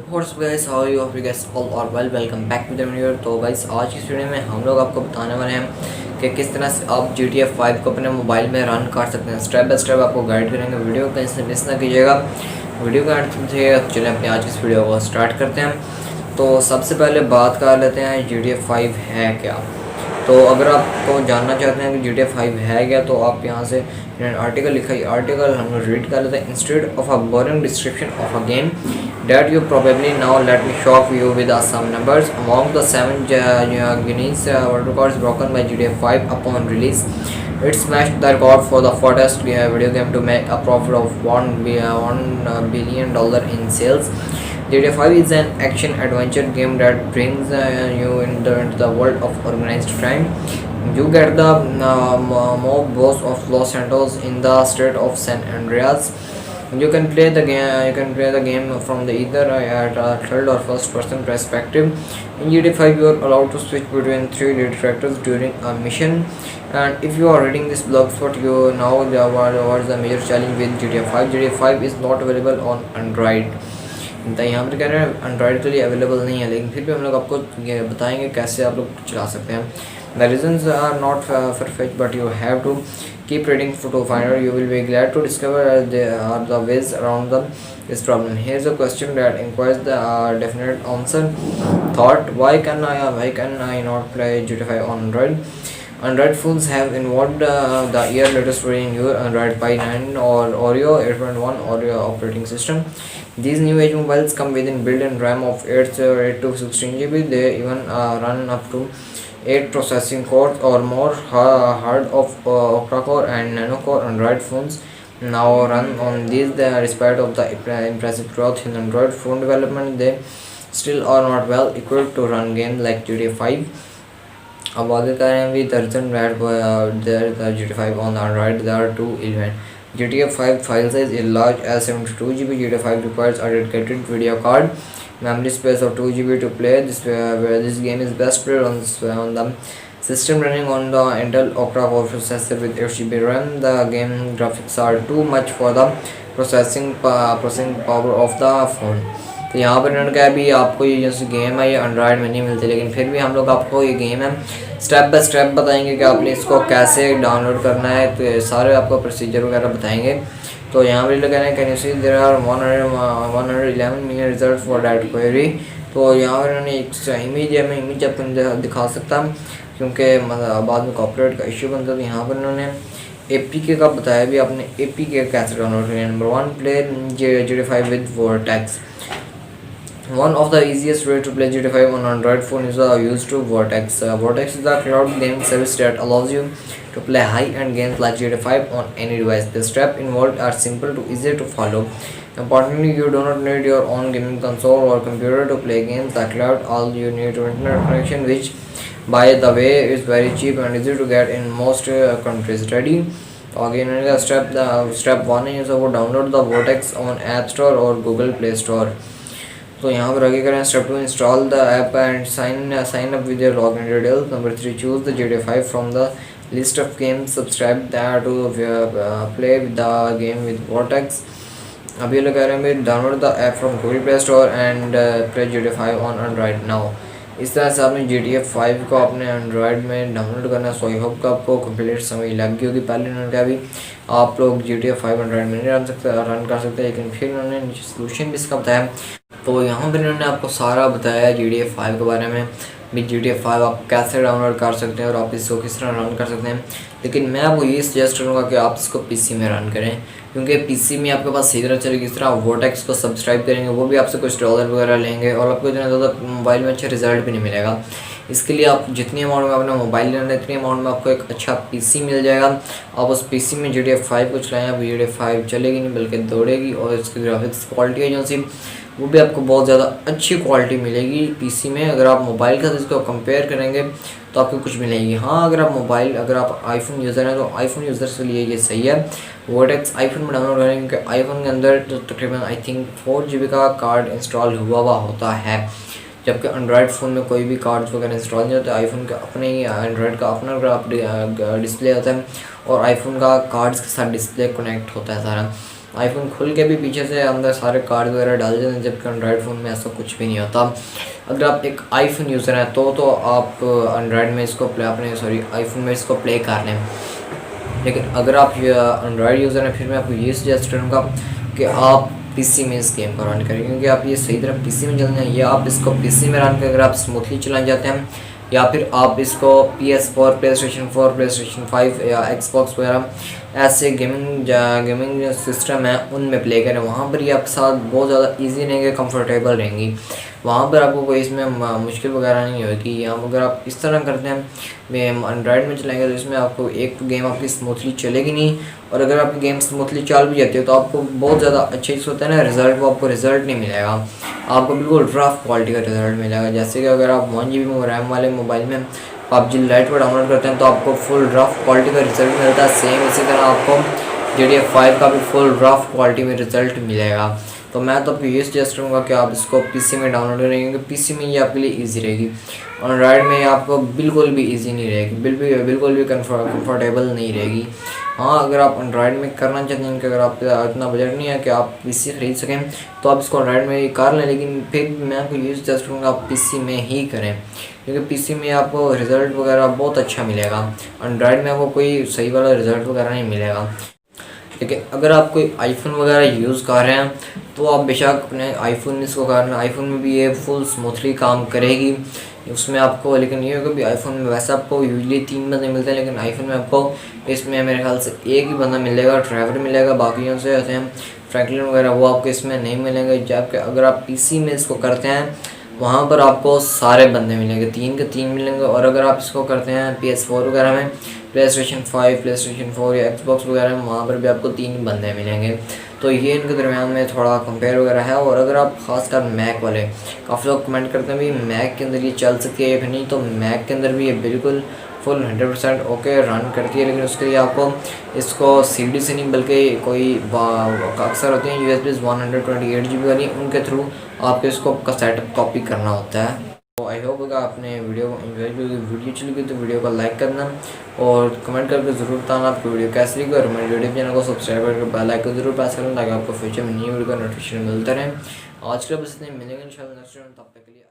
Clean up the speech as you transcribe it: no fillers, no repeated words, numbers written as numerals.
What's guys, how are you? Hope you guys all are well. Welcome back to the video. तो guys आज की इस video में हम लोग आपको बताने वाले हैं कि किस तरह से आप GTA 5 को अपने मोबाइल में रन कर सकते हैं। स्टेप बाय स्टेप आपको गाइड करेंगे। वीडियो को कहीं से मिस ना कीजिएगा। वीडियो का अंत से चलिए अपनी आज की इस वीडियो को स्टार्ट करते हैं। तो सबसे पहले बात कर लेते हैं GTA 5 है क्या। तो अगर आपको जानना चाहते हैं कि GTA 5 है क्या, तो आप यहाँ से आर्टिकल लिखा है, आर्टिकल हम लोग रीड कर लेते हैं। Instead of a boring description of a game that you probably know, let me shock you with some numbers. Among the 7 Guinness World Records broken by GTA 5 upon release, it smashed the record for the fastest video game to make a profit of $1 billion in sales. GTA 5 is an action-adventure game that brings you into the world of organized crime. You get the mob boss of Los Santos in the state of San Andreas. You can play the game. You can play the game from the either at a third or first person perspective. In GTA 5, you are allowed to switch between three lead characters during a mission. And if you are reading this blog spot, you know what's the major challenge with GTA 5. GTA 5 is not available on Android. तो यहाँ पर कह रहे हैं Android के लिए available नहीं है, लेकिन फिर भी हम लोग आपको ये बताएंगे कैसे आप लोग चला सकते हैं। The reasons are not perfect but you have to keep reading to find out. You will be glad to discover there are the ways around this problem. Here's a question that inquires the definite answer. Thought: why can I not play GTA 5 on Android? Android phones have involved the year latest version in your Android Pie 9 or Oreo 8.1 Oreo operating system. These new age mobiles come with built-in RAM of 8 to 16 GB. They even run up to 8 processing cores or more. Hard of octa-core and nano-core Android phones now run on these. Despite of the impressive growth in Android phone development, they still are not well equipped to run games like GTA 5. अब आगे कह रहे हैं भी दर्जन there GTA 5 on Android. There are two elements. GTA 5 file size is large as 72 GB. GTA 5 requires a dedicated video card. Memory space of 2 GB to play. This game is best played on the system running on the Intel octa-core processor with 8 GB RAM. The game graphics are too much for the processing power of the phone. तो यहाँ पर इन्होंने कहा भी आपको ये जैसे game है ये एंड्रॉयड में नहीं मिलती, लेकिन फिर भी हम लोग आपको ये गेम है स्टेप बाय स्टेप बताएंगे कि आपने इसको कैसे डाउनलोड करना है। तो ये सारे आपको प्रोसीजर वगैरह बताएंगे। तो यहाँ पर कह रहे हैं can you see there are 111 million result for that query. तो यहाँ पर इन्होंने एक इमेज है, मैं इमेज आपको दिखा सकता हूँ क्योंकि बाद में कॉपीराइट का इशू बनता है। तो यहाँ पर इन्होंने APK का बताया भी आपने APK कैसे डाउनलोड करें। Number 1, play GTA 5 with vertex. One of the easiest way to play GTA 5 on Android phone is use to Vortex. Vortex is a cloud game service that allows you to play high-end games like GTA 5 on any device. The steps involved are simple to easy to follow. Importantly, you do not need your own gaming console or computer to play games. The cloud, all you need to internet connection, which by the way is very cheap and easy to get in most countries. Ready? Again, step 1 is to download the Vortex on App Store or Google Play Store. तो यहाँ पर आगे करें step 2, install the app and sign up with your login details. Number 3, choose the GTA 5 from the list of games, subscribe that to play with the game with Vertex. अभी लोग कह रहे हैं download the app from Google Play Store and play GTA 5 on Android now. इस तरह से आपने GTA 5 को अपने एंड्रॉयड में डाउनलोड करना। सो आई होप का आपको कंप्लीट समझ लग गई होगी। पहले उन्होंने कहा भी आप लोग GTA 5 एंड्रॉयड में नहीं रन कर सकते, लेकिन फिर उन्होंने सोल्यूशन भी इसका बताया। तो यहाँ पर इन्होंने आपको सारा बताया GTA 5 के बारे में भी GTA 5 आप कैसे डाउनलोड कर सकते हैं और आप इसको किस तरह रन कर सकते हैं। लेकिन मैं आपको ये सजेस्ट करूँगा कि आप इसको PC में रन करें, क्योंकि PC में आपके पास सही तरह चलेगी। इस तरह वर्टेक्स को सब्सक्राइब करेंगे, वो भी आपसे कुछ डॉलर वगैरह लेंगे और आपको इतना ज़्यादा मोबाइल में अच्छा रिजल्ट भी नहीं मिलेगा। इसके लिए आप जितनी अमाउंट में अपना मोबाइल लेना है इतनी अमाउंट में आपको एक अच्छा PC मिल जाएगा। आप उस PC में GTA 5 को चलाएँ, अब GTA 5 चलेगी नहीं बल्कि दौड़ेगी और इसकी ग्राफिक्स क्वालिटी है जो सी वो भी आपको बहुत ज़्यादा अच्छी क्वालिटी मिलेगी PC में। अगर आप मोबाइल के साथ इसको कंपेयर करेंगे तो आपको कुछ मिलेगी। हाँ, अगर आप आईफोन यूज़र हैं तो आईफोन यूज़र्स के लिए ये सही है। वर्टेक्स आईफोन में डाउनलोड करेंगे क्योंकि आईफोन के अंदर तो तकरीबन आई थिंक 4 GB का कार्ड इंस्टॉल हुआ होता है, जबकि एंड्रॉयड फ़ोन में कोई भी कार्ड्स वगैरह इंस्टॉल नहीं होते। आईफोन का अपने ही एंड्रॉयड का अपना डिस्प्ले होता है और आईफोन का कार्ड्स के साथ डिस्प्ले कनेक्ट होता है सारा। आईफोन खुल के भी पीछे से अंदर सारे कार्ड वगैरह डाल देते हैं, जबकि एंड्रॉयड फ़ोन में ऐसा कुछ भी नहीं होता। अगर आप एक आईफोन यूज़र हैं तो आप एंड्रॉयड में इसको आईफोन में इसको प्ले कर लें। लेकिन अगर आप एंड्रॉयड यूज़र हैं फिर मैं आपको ये सजेस्ट करूँगा कि आप पीसी में इस गेम को रन करें, क्योंकि आप ये सही तरह पीसी में चलना है, या आप इसको पीसी में रन कर अगर आप स्मूथली चलाना चाहते हैं, या फिर आप इसको PS4, प्लेस्टेशन 4, प्लेस्टेशन 5 या एक्सबॉक्स वगैरह ऐसे गेमिंग सिस्टम है उनमें प्ले करें। वहाँ पर ये आपके साथ बहुत ज़्यादा इजी रहेंगे, कंफर्टेबल रहेंगी। वहाँ पर आपको कोई इसमें मुश्किल वगैरह नहीं होगी। या अगर आप इस तरह करते हैं एंड्रॉयड में चलाएंगे तो इसमें आपको एक तो गेम आपकी स्मूथली चलेगी नहीं, और अगर आपकी गेम स्मूथली चल भी जाती है तो आपको बहुत ज़्यादा अच्छा चीज़ होता है ना रिज़ल्ट, वो आपको रिज़ल्ट नहीं मिलेगा, आपको बिल्कुल रफ क्वालिटी का रिज़ल्ट मिलेगा। जैसे कि अगर आप 1 GB रैम वाले मोबाइल में PUBG लाइट को डाउनलोड करते हैं तो आपको फुल रफ क्वालिटी का रिज़ल्ट मिलता है। सेम इसी तरह आपको GTA 5 का भी फुल रफ क्वालिटी में रिज़ल्ट मिलेगा। तो मैं तो आपको ये सजेस्ट करूँगा कि आप इसको पीसी में डाउनलोड करेंगे, क्योंकि पीसी में ये आपके लिए इजी रहेगी। एंड्रॉयड में आपको बिल्कुल भी इजी नहीं रहेगी, बिल्कुल भी कंफर्टेबल नहीं रहेगी। हाँ, अगर आप एंड्रॉयड में करना चाहते हैं कि अगर आप इतना बजट नहीं है कि आप पीसी खरीद सकें तो आप इसको एंड्रॉयड में कर लें, लेकिन फिर मैं आपको ये सजेस्ट करूँगा आप पीसी में ही करें, क्योंकि पीसी में आपको रिज़ल्ट वगैरह बहुत अच्छा मिलेगा। एंड्रॉयड में आपको कोई सही वाला रिज़ल्ट वगैरह नहीं मिलेगा। लेकिन अगर आप कोई आईफोन वगैरह यूज़ कर रहे हैं तो आप बेशक अपने आईफोन में इसको करना, आईफोन में भी ये फुल स्मूथली काम करेगी उसमें आपको। लेकिन ये होगा भी आईफोन में वैसे आपको यूजली 3 बंदे मिलते हैं, लेकिन आईफोन में आपको इसमें मेरे ख्याल से एक ही बंदा मिलेगा, ड्राइवर मिलेगा। बाकियों से होते हैं फ्रैंकलिन वगैरह, वो आपको इसमें नहीं मिलेंगे। जबकि अगर आप पीसी में इसको करते हैं वहाँ पर आपको सारे बंदे मिलेंगे, 3 के 3 मिलेंगे। और अगर आप इसको करते हैं PS4 वगैरह में, प्लेस्टेशन 5, प्लेस्टेशन 4 या एक्सबॉक्स वगैरह में, वहाँ पर भी आपको 3 बंदे मिलेंगे। तो ये इनके दरमियान में थोड़ा कंपेयर वगैरह है। और अगर आप ख़ासकर मैक वाले, काफ़ी लोग कमेंट करते हैं भाई मैक के अंदर ये चल सकती है या फिर नहीं, तो मैक के अंदर भी ये बिल्कुल फुल 100% ओके रन करती है। लेकिन उसके लिए आपको इसको CD से नहीं बल्कि कोई अक्सर होती हैं USB 128 GB वाली, उनके थ्रू आपको इसको का सेटअप कॉपी करना होता है। तो आई होप होगा आपने वीडियो को एंजॉय की। वीडियो चली गई तो वीडियो को लाइक करना और कमेंट करके ज़रूर बताना आपको वीडियो कैसी लगी, और हमारे यूट्यूब चैनल को सब्सक्राइब करके बेल आइकन जरूर प्रेस करना ताकि आपको फ्यूचर में न्यू वीडियो का नोटिफिकेशन मिलता रहे। आज के बस इतने, मिलेंगे इंशाल्लाह नेक्स्ट टाइम, तब तक के लिए।